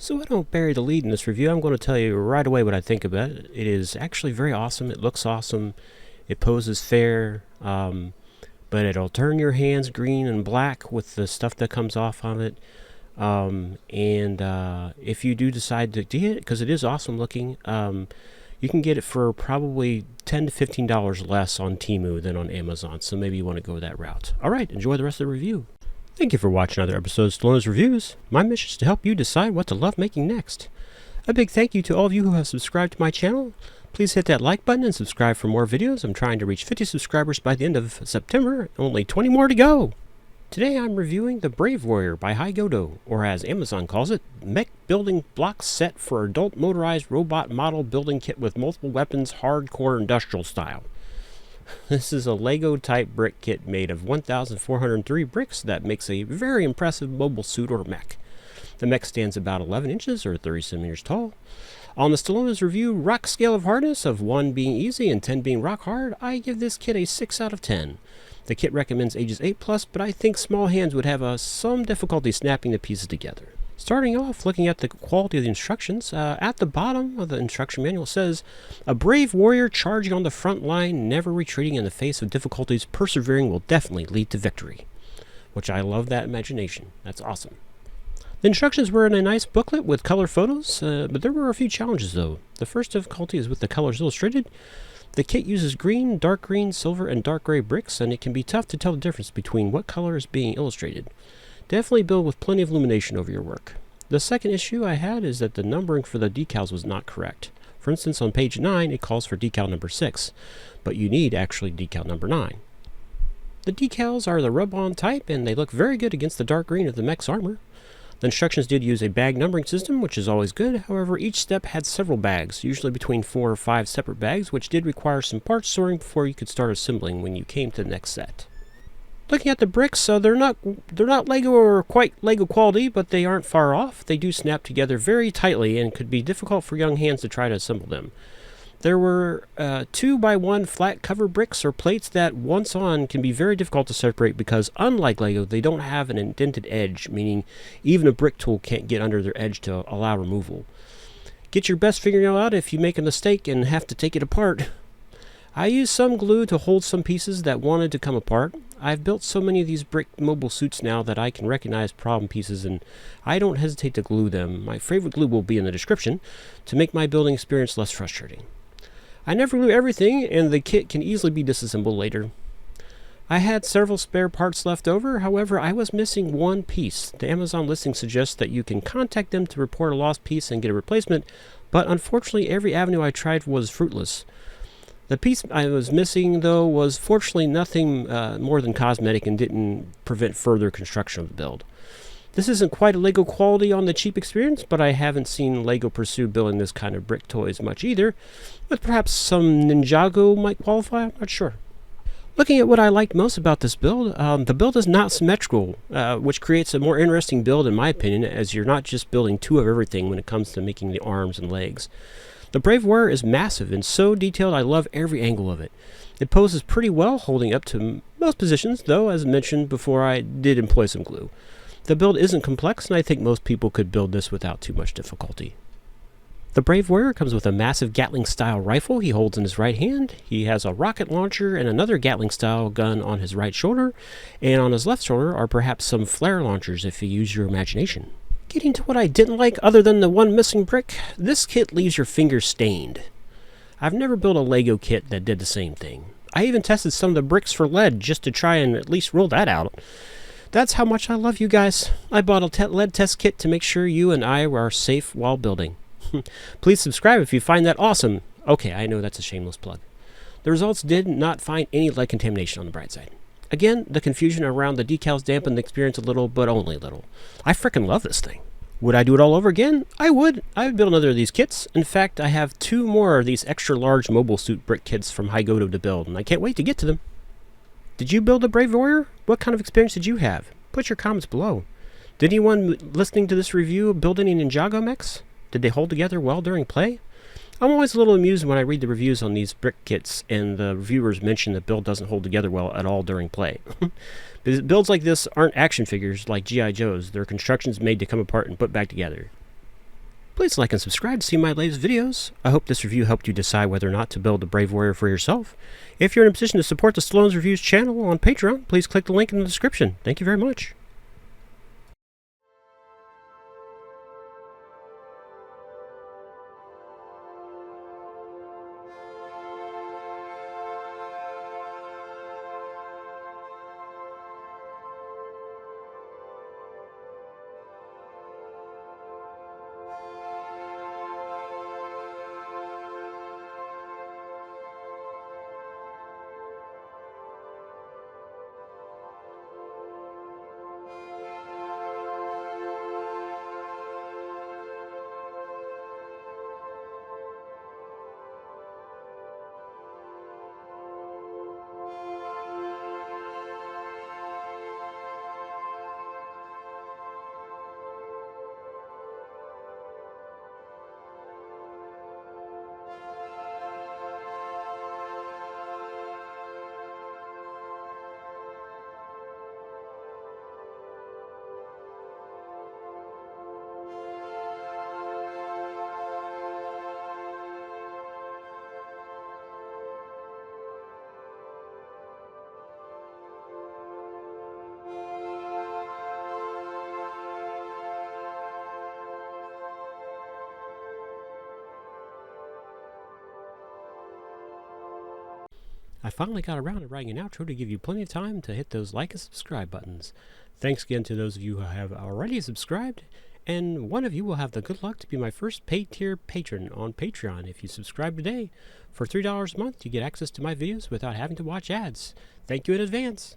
So I don't bury the lead in this review. I'm going to tell you right away what I think about it. It is actually very awesome. It looks awesome. It poses fair, but it'll turn your hands green and black with the stuff that comes off of it. If you do decide to get it, because it is awesome looking, you can get it for probably $10 to $15 less on Temu than on Amazon. So maybe you want to go that route. All right, enjoy the rest of the review. Thank you for watching another episode of Stallone's Reviews. My mission is to help you decide what to love making next. A big thank you to all of you who have subscribed to my channel. Please hit that like button and subscribe for more videos. I'm trying to reach 50 subscribers by the end of September. Only 20 more to go. Today I'm reviewing the Brave Warrior by Godo, or as Amazon calls it, Mech Building Block Set for Adult Motorized Robot Model Building Kit with Multiple Weapons, Hardcore Industrial Style. This is a Lego type brick kit made of 1,403 bricks that makes a very impressive mobile suit or mech. The mech stands about 11 inches or 30 centimeters tall. On the Stallone's Review rock scale of hardness of 1 being easy and 10 being rock hard, I give this kit a 6 out of 10. The kit recommends ages 8+, but I think small hands would have some difficulty snapping the pieces together. Starting off, looking at the quality of the instructions, at the bottom of the instruction manual says, "A brave warrior charging on the front line, never retreating in the face of difficulties, persevering will definitely lead to victory." Which I love that imagination. That's awesome. The instructions were in a nice booklet with color photos, but there were a few challenges though. The first difficulty is with the colors illustrated. The kit uses green, dark green, silver, and dark gray bricks, and it can be tough to tell the difference between what color is being illustrated. Definitely build with plenty of illumination over your work. The second issue I had is that the numbering for the decals was not correct. For instance, on page 9 it calls for decal number 6, but you need actually decal number 9. The decals are the rub-on type, and they look very good against the dark green of the mech's armor. The instructions did use a bag numbering system, which is always good. However, each step had several bags, usually between 4 or 5 separate bags, which did require some parts sorting before you could start assembling when you came to the next set. Looking at the bricks, they're not Lego or quite Lego quality, but they aren't far off. They do snap together very tightly and could be difficult for young hands to try to assemble them. There were 2x1 flat cover bricks or plates that once on can be very difficult to separate because unlike Lego, they don't have an indented edge, meaning even a brick tool can't get under their edge to allow removal. Get your best fingernail out if you make a mistake and have to take it apart. I used some glue to hold some pieces that wanted to come apart. I've built so many of these brick mobile suits now that I can recognize problem pieces and I don't hesitate to glue them. My favorite glue will be in the description to make my building experience less frustrating. I never glue everything and the kit can easily be disassembled later. I had several spare parts left over, however I was missing one piece. The Amazon listing suggests that you can contact them to report a lost piece and get a replacement, but unfortunately every avenue I tried was fruitless. The piece I was missing, though, was fortunately nothing more than cosmetic and didn't prevent further construction of the build. This isn't quite a Lego quality on the cheap experience, but I haven't seen Lego pursue building this kind of brick toys much either, but perhaps some Ninjago might qualify, I'm not sure. Looking at what I liked most about this build, the build is not symmetrical, which creates a more interesting build in my opinion, as you're not just building 2 of everything when it comes to making the arms and legs. The Brave Warrior is massive and so detailed I love every angle of it. It poses pretty well, holding up to most positions, though as mentioned before I did employ some glue. The build isn't complex and I think most people could build this without too much difficulty. The Brave Warrior comes with a massive Gatling style rifle he holds in his right hand. He has a rocket launcher and another Gatling style gun on his right shoulder, and on his left shoulder are perhaps some flare launchers if you use your imagination. Getting to what I didn't like other than the one missing brick, this kit leaves your fingers stained. I've never built a Lego kit that did the same thing. I even tested some of the bricks for lead just to try and at least rule that out. That's how much I love you guys. I bought a lead test kit to make sure you and I are safe while building. Please subscribe if you find that awesome. Okay, I know that's a shameless plug. The results did not find any lead contamination on the bright side. Again, the confusion around the decals dampened the experience a little, but only a little. I frickin' love this thing. Would I do it all over again? I would. I would build another of these kits. In fact, I have 2 more of these extra large mobile suit brick kits from Godo to build, and I can't wait to get to them. Did you build a Brave Warrior? What kind of experience did you have? Put your comments below. Did anyone listening to this review build any Ninjago mechs? Did they hold together well during play? I'm always a little amused when I read the reviews on these brick kits and the reviewers mention that build doesn't hold together well at all during play. Because builds like this aren't action figures like G.I. Joes. They're constructions made to come apart and put back together. Please like and subscribe to see my latest videos. I hope this review helped you decide whether or not to build a Brave Warrior for yourself. If you're in a position to support the Stallone's Reviews channel on Patreon, please click the link in the description. Thank you very much. I finally got around to writing an outro to give you plenty of time to hit those like and subscribe buttons. Thanks again to those of you who have already subscribed, and one of you will have the good luck to be my first paid tier patron on Patreon. If you subscribe today, for $3 a month, you get access to my videos without having to watch ads. Thank you in advance.